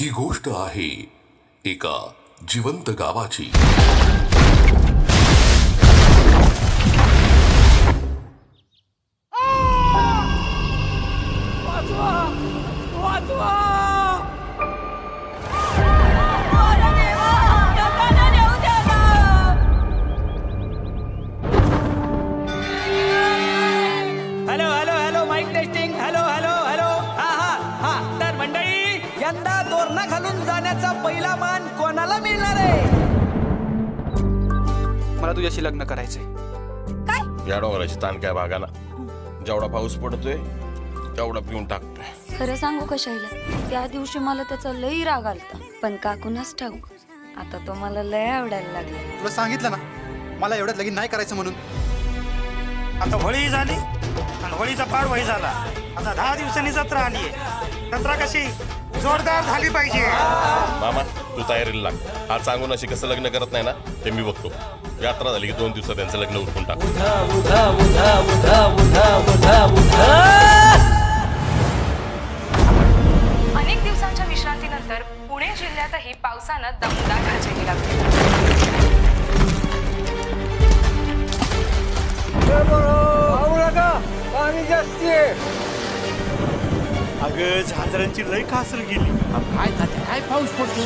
ही गोष्ट आहे एका जिवंत गावाची. Hello hello hello mike testing. Hello hello hello. हा हा हा. तर मंडळी, यंदा तोरणा घालून जाण्याचा पहिला मान कोणाला मिळणार आहे? मला तुझ्याशी लग्न करायचंय. या डोंगराची ताण काय भागाना. जेवढा पाऊस पडतोय तेवढा पिऊन टाकतोय. खरं सांगू का शैला, त्या दिवशी मला त्याचा लई राग आलता, पण काकूनच ठाऊक आता तो मला लय आवडायला लागला. तुला सांगितलं ना मला एवढ्यात लगीन नाही करायचं म्हणून. आता होळी झाली आणि होळीचा पाड वही झाला. आता 10 दिवसांनी जत्रा आली आहे. जत्रा कशी जोरदार झाली पाहिजे. मामा तू तयारीला लाग. आज सांगून अशी कसं लग्न करत नाही ना ते मी बघतो. यात्रा झाली की 2 दिवसात त्यांचं लग्न उरकून टाक. अनेक दिवसांच्या विश्रांतीनंतर पुणे जिल्ह्यातही पावसानं दमदार हजेरी लावली. अगं झांजरांची लय कासर गेली. काय पाऊस पडतो?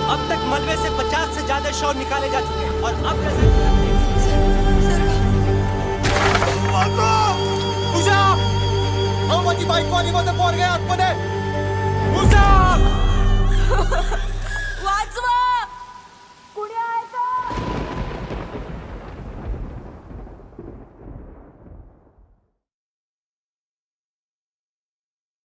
अब तक मलबे से 50 से ज्यादा शव निकाले जा चुके हैं और अब माझी बायको आणि माझं पोरगे आतमध्ये.